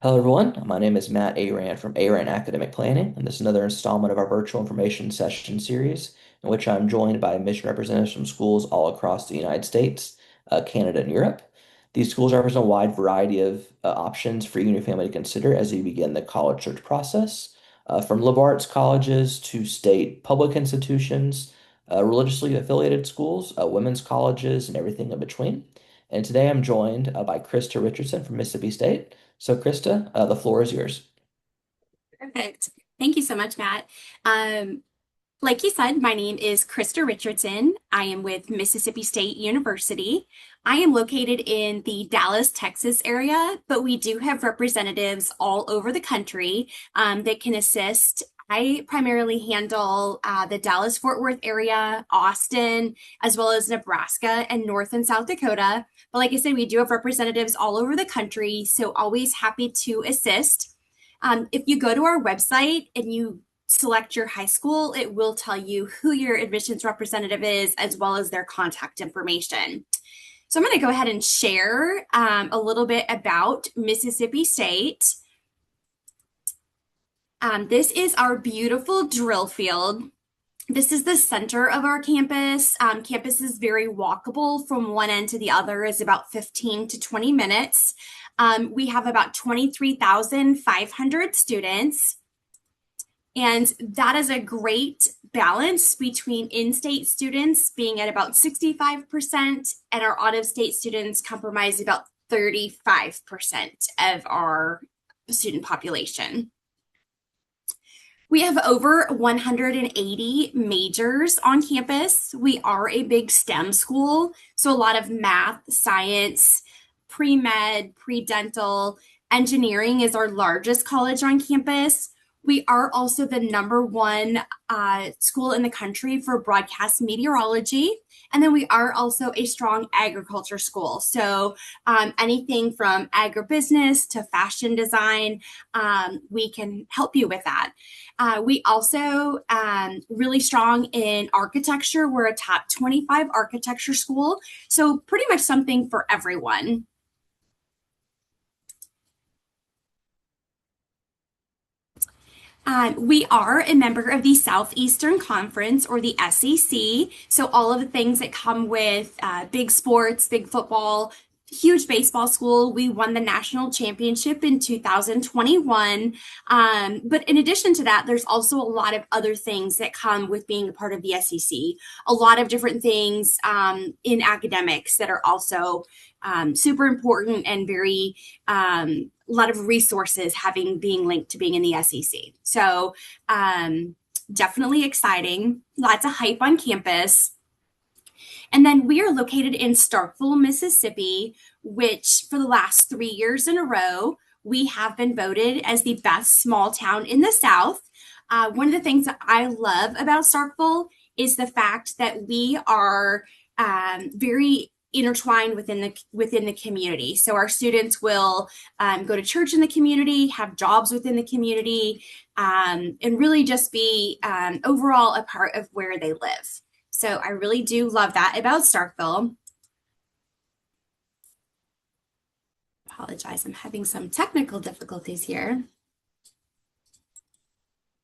Hello, everyone. My name is Matt Aran from Aran Academic Planning, and this is another installment of our virtual information session series, in which I'm joined by mission representatives from schools all across the United States, Canada, and Europe. These schools represent a wide variety of options for you and your family to consider as you begin the college search process, from liberal arts colleges to state public institutions, religiously affiliated schools, women's colleges, and everything in between. And today I'm joined by Christa Richardson from Mississippi State. So, Krista, the floor is yours. Perfect. Thank you so much, Matt. Um, like you said, my name is Christa Richardson. I am with Mississippi State University. I am located in the Dallas, Texas area, but we do have representatives all over the country that can assist. I primarily handle the Dallas Fort Worth area, Austin, as well as Nebraska and North and South Dakota. But like I said, we do have representatives all over the country, so always happy to assist. If you go to our website and you select your high school, it will tell you who your admissions representative is as well as their contact information. So I'm going to go ahead and share a little bit about Mississippi State. This is our beautiful drill field. This is the center of our campus. Campus is very walkable from one end to the other, is about 15 to 20 minutes. We have about 23,500 students. And that is a great balance between in-state students being at about 65% and our out-of-state students comprise about 35% of our student population. We have over 180 majors on campus. We are a big STEM school, so a lot of math, science, pre-med, pre-dental, engineering is our largest college on campus. We are also the number one school in the country for broadcast meteorology. And then we are also a strong agriculture school. So anything from agribusiness to fashion design, we can help you with that. We also really strong in architecture. We're a top 25 architecture school. So pretty much something for everyone. We are a member of the Southeastern Conference or the SEC. So, all of the things that come with big sports, big football, huge baseball school. We won the national championship in 2021. But in addition to that, there's also a lot of other things that come with being a part of the SEC. A lot of different things in academics that are also super important and very a lot of resources having being linked to being in the SEC. So definitely exciting. Lots of hype on campus. And then we are located in Starkville, Mississippi, which for the last 3 years in a row, we have been voted as the best small town in the South. One of the things that I love about Starkville is the fact that we are very intertwined within the community. So our students will go to church in the community, have jobs within the community, and really just be overall a part of where they live. So I really do love that about Starkville. Apologize, I'm having some technical difficulties here.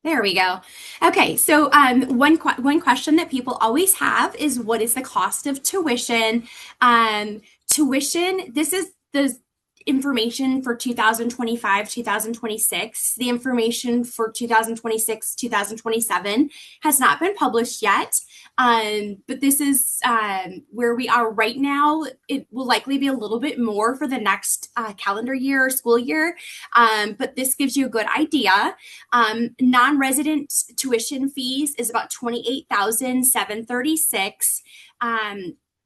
There we go. Okay, so one question that people always have is what is the cost of tuition? Tuition, this is the information for 2025, 2026. The information for 2026, 2027 has not been published yet. But this is where we are right now. It will likely be a little bit more for the next calendar year or school year, but this gives you a good idea. Non-resident tuition fees is about $28,736.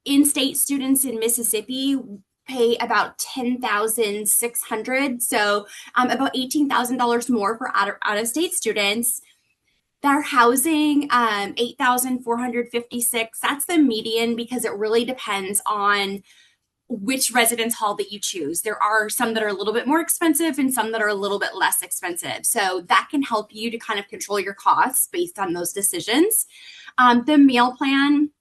In-state students in Mississippi pay about $10,600, so about $18,000 more for out-of-state students. Their housing, 8,456. That's the median because it really depends on which residence hall that you choose. There are some that are a little bit more expensive and some that are a little bit less expensive. So that can help you to kind of control your costs based on those decisions. The meal plan,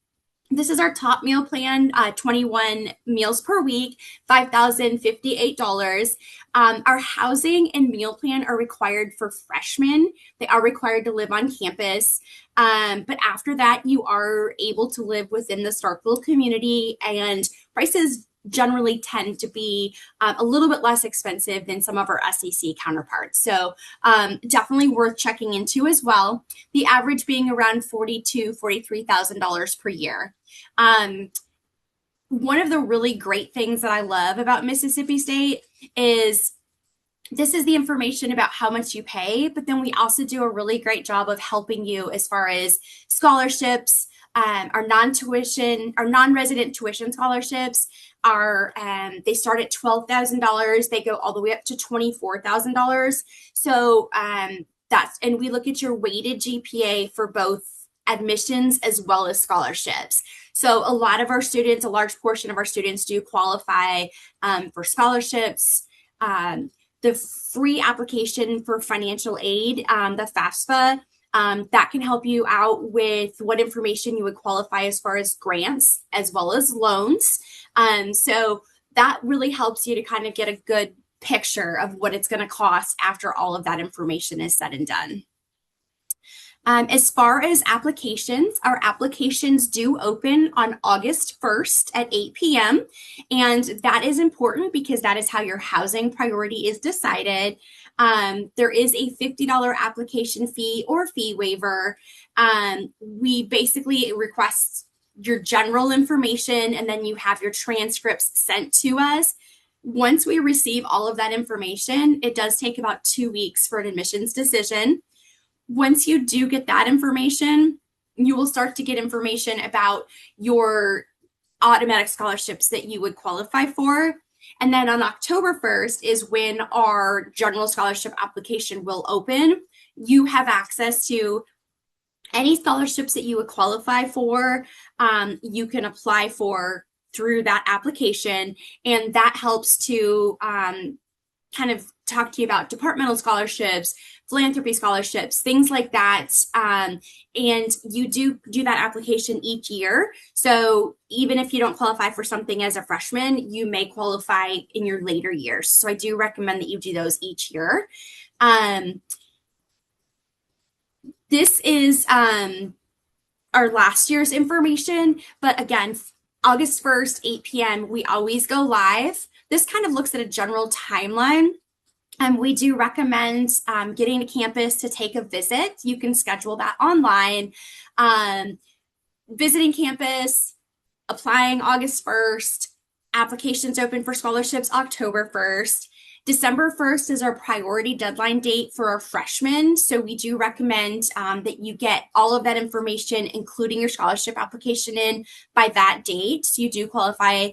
This is our top meal plan, 21 meals per week, $5,058. Our housing and meal plan are required for freshmen. They are required to live on campus. But after that, you are able to live within the Starkville community, and prices generally tend to be a little bit less expensive than some of our SEC counterparts. So definitely worth checking into as well. The average being around $43,000 per year. Um, One of the really great things that I love about Mississippi State is this is the information about how much you pay, but then we also do a really great job of helping you as far as scholarships, our non-tuition, our non-resident tuition scholarships are they start at $12,000. They go all the way up to $24,000. So that's and we look at your weighted GPA for both admissions as well as scholarships. So a lot of our students, a large portion of our students do qualify for scholarships. The free application for financial aid, the FAFSA, that can help you out with what information you would qualify as far as grants as well as loans. So that really helps you to kind of get a good picture of what it's going to cost after all of that information is said and done. As far as applications, our applications do open on August 1st at 8 p.m. And that is important because that is how your housing priority is decided. There is a $50 application fee or fee waiver. We basically request your general information and then you have your transcripts sent to us. Once we receive all of that information, it does take about 2 weeks for an admissions decision. Once you do get that information, you will start to get information about your automatic scholarships that you would qualify for. And then on October 1st is when our general scholarship application will open. You have access to any scholarships that you would qualify for. You can apply for through that application, and that helps to kind of talk to you about departmental scholarships, philanthropy scholarships, things like that. And you do that application each year. So even if you don't qualify for something as a freshman, you may qualify in your later years. So I do recommend that you do those each year. This is our last year's information, but again, August 1st, 8 p.m., we always go live. This kind of looks at a general timeline. We do recommend getting to campus to take a visit. You can schedule that online. Visiting campus, applying August 1st, applications open for scholarships October 1st. December 1st is our priority deadline date for our freshmen. So we do recommend that you get all of that information, including your scholarship application in by that date. So you do qualify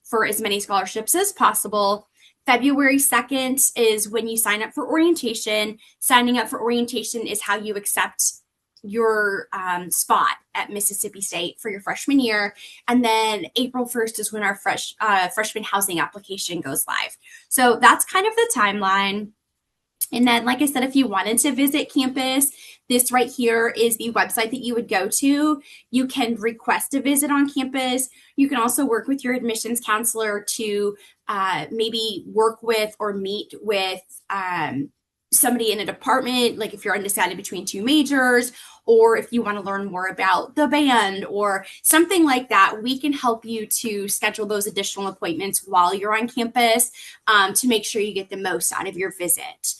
for as many scholarships as possible. February 2nd is when you sign up for orientation. Signing up for orientation is how you accept your spot at Mississippi State for your freshman year. And then April 1st is when our freshman housing application goes live. So that's kind of the timeline. And then, like I said, if you wanted to visit campus, this right here is the website that you would go to. You can request a visit on campus. You can also work with your admissions counselor to maybe work with or meet with somebody in a department, like if you're undecided between two majors, or if you want to learn more about the band or something like that, we can help you to schedule those additional appointments while you're on campus to make sure you get the most out of your visit.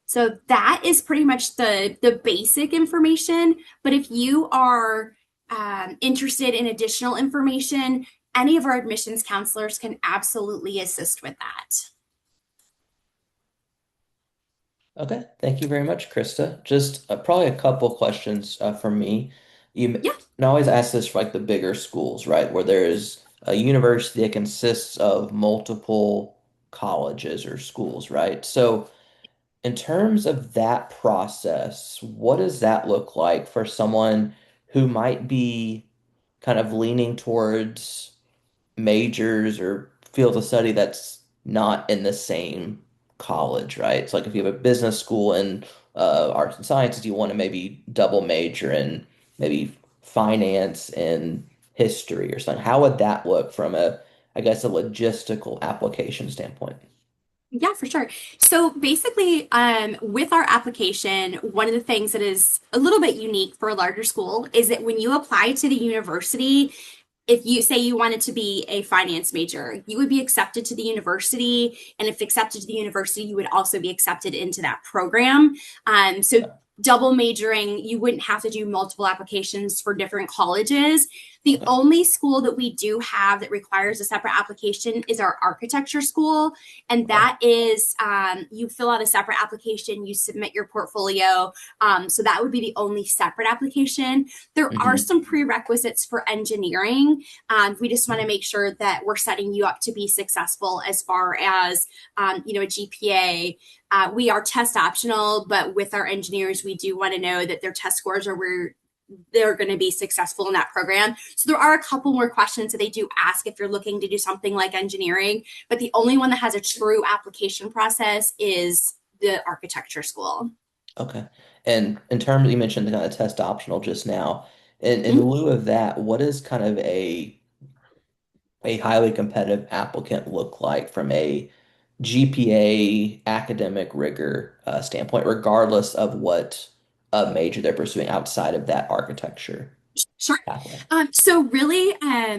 So that is pretty much the basic information. But if you are interested in additional information, any of our admissions counselors can absolutely assist with that. Okay, thank you very much, Krista. Just probably a couple questions from me. Yeah. And I always ask this for like the bigger schools, right, where there is a university that consists of multiple colleges or schools, right? So, in terms of that process, what does that look like for someone who might be kind of leaning towards majors or field of study that's not in the same college, right? It's like if you have a business school and arts and sciences, you want to maybe double major in maybe finance and history or something. How would that look from I guess, a logistical application standpoint? Yeah, for sure. So basically, with our application, one of the things that is a little bit unique for a larger school is that when you apply to the university, if you say you wanted to be a finance major, you would be accepted to the university. And if accepted to the university, you would also be accepted into that program. So double majoring, you wouldn't have to do multiple applications for different colleges. The Okay. only school that we do have that requires a separate application is our architecture school. And Okay. that is, you fill out a separate application, you submit your portfolio. So that would be the only separate application. There are Hmm. some prerequisites for engineering. We just want to make sure that we're setting you up to be successful as far as, a GPA. We are test optional, but with our engineers, we do want to know that their test scores are where they're going to be successful in that program. So there are a couple more questions that they do ask if you're looking to do something like engineering, but the only one that has a true application process is the architecture school. Okay. And in terms, you mentioned the kind of test optional just now. In Mm-hmm. lieu of that, what is kind of a highly competitive applicant look like from a GPA academic rigor standpoint, regardless of what major they're pursuing outside of that architecture Sure. pathway? So really,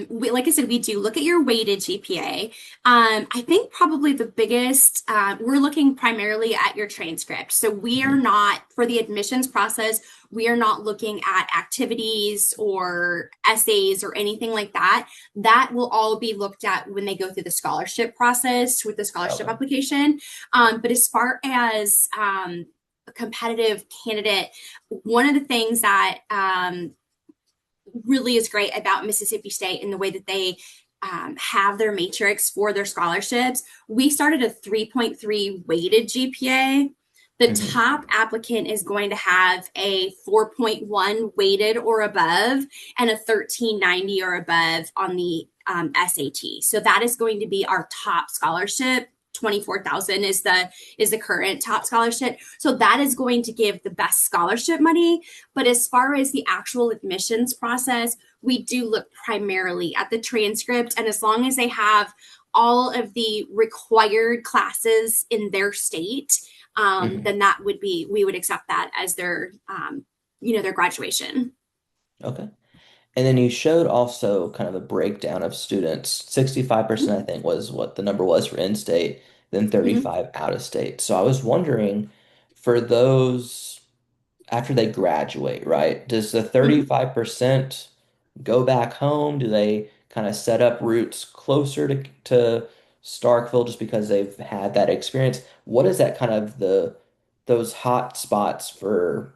like I said, we do look at your weighted GPA. I think probably the biggest, we're looking primarily at your transcript. So we are Mhm. not, for the admissions process, we are not looking at activities or essays or anything like that. That will all be looked at when they go through the scholarship process with the scholarship Okay. application. But as far as a competitive candidate, one of the things that really is great about Mississippi State and the way that they have their matrix for their scholarships. We started a 3.3 weighted GPA. The Hmm. top applicant is going to have a 4.1 weighted or above and a 1390 or above on the SAT. So that is going to be our top scholarship. 24,000 is the current top scholarship. So that is going to give the best scholarship money. But as far as the actual admissions process, we do look primarily at the transcript. And as long as they have all of the required classes in their state, Hmm. then that would be, we would accept that as their, their graduation. Okay. And then you showed also kind of a breakdown of students. 65%, I think, was what the number was for in-state, then Mm-hmm. 35 out of state. So I was wondering, for those after they graduate, right? Does the Mm-hmm. 35% go back home? Do they kind of set up roots closer to Starkville just because they've had that experience? What is that kind of those hot spots for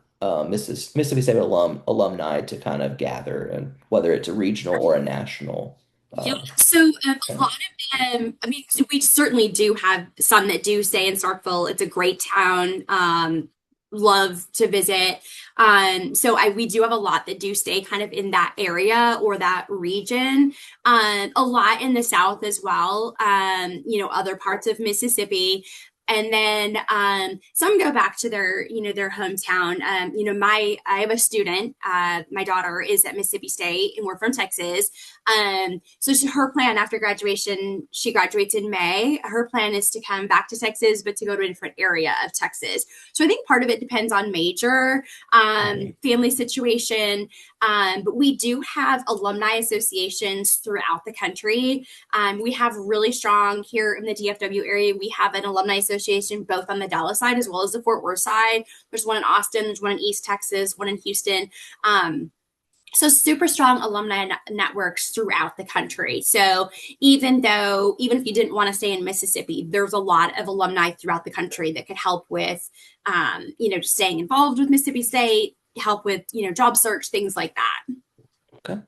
Mississippi State alumni to kind of gather, and whether it's a regional or a national Yeah. uh, So a thing? lot of them, I mean, so we certainly do have some that do stay in Starkville. It's a great town. Love to visit. So we do have a lot that do stay kind of in that area or that region. A lot in the South as well. Other parts of Mississippi. And then some go back to their hometown. I have a student. My daughter is at Mississippi State, and we're from Texas. Her plan after graduation, she graduates in May. Her plan is to come back to Texas, but to go to a different area of Texas. So I think part of it depends on major, Mhm. family situation. But we do have alumni associations throughout the country. We have really strong here in the DFW area. We have an alumni association both on the Dallas side as well as the Fort Worth side. There's one in Austin, there's one in East Texas, one in Houston. So super strong alumni networks throughout the country. So even if you didn't want to stay in Mississippi, there's a lot of alumni throughout the country that could help with, just staying involved with Mississippi State, help with, job search, things like that. Okay.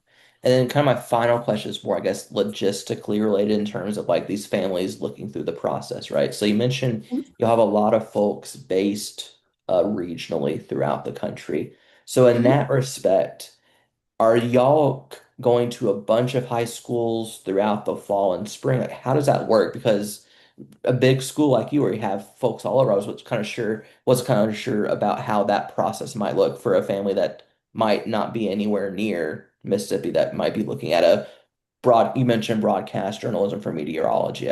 And then kind of my final question is more, I guess, logistically related in terms of like these families looking through the process, right? So you mentioned you'll have a lot of folks based regionally throughout the country. So in Mhm. that respect, are y'all going to a bunch of high schools throughout the fall and spring? Like, how does that work? Because a big school like you, where you have folks all over, I was kind of unsure about how that process might look for a family that might not be anywhere near Mississippi that might be looking at a you mentioned broadcast journalism for meteorology.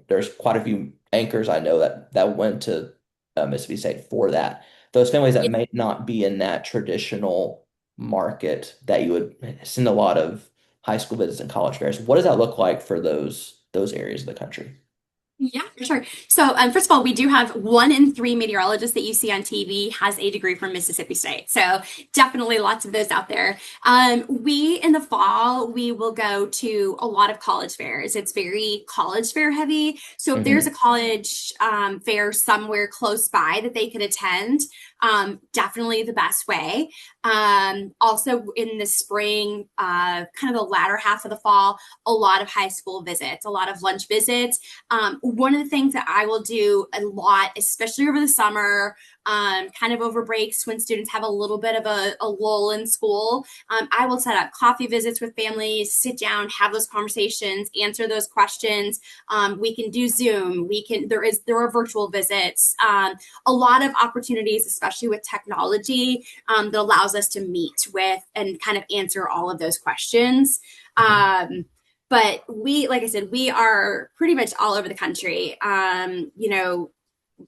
There's quite a few anchors I know that went to Mississippi State for that. Those families that may not be in that traditional market that you would send a lot of high school visits and college fairs. What does that look like for those areas of the country? Yeah, for sure. So, first of all, we do have 1 in 3 meteorologists that you see on TV has a degree from Mississippi State. So, definitely lots of those out there. We in the fall we will go to a lot of college fairs. It's very college fair heavy. So, if there's a Hmm. college fair somewhere close by that they could attend, definitely the best way. Also, in the spring, kind of the latter half of the fall, a lot of high school visits, a lot of lunch visits. One of the things that I will do a lot, especially over the summer, kind of over breaks when students have a little bit of a lull in school, I will set up coffee visits with families, sit down, have those conversations, answer those questions. We can do Zoom. There are virtual visits. A lot of opportunities, especially with technology, that allows us to meet with and kind of answer all of those questions. But like I said, we are pretty much all over the country.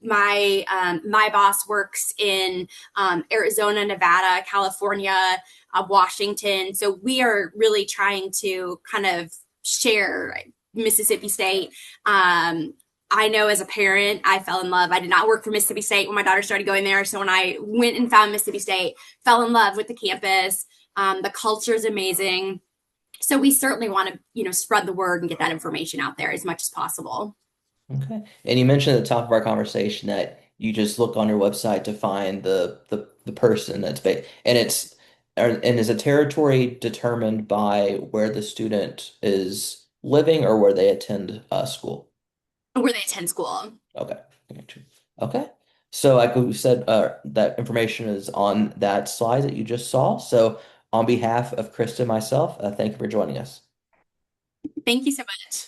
My boss works in Arizona, Nevada, California, Washington. So we are really trying to kind of share Mississippi State. I know as a parent, I fell in love. I did not work for Mississippi State when my daughter started going there. So when I went and found Mississippi State, fell in love with the campus. The culture is amazing. So we certainly want to, spread the word and get that information out there as much as possible. Okay. And you mentioned at the top of our conversation that you just look on your website to find the person that's based, and and is a territory determined by where the student is living or where they attend school? Where they attend school. Okay. Gotcha. Okay. So like we said, that information is on that slide that you just saw. So on behalf of Krista and myself, thank you for joining us. Thank you so much.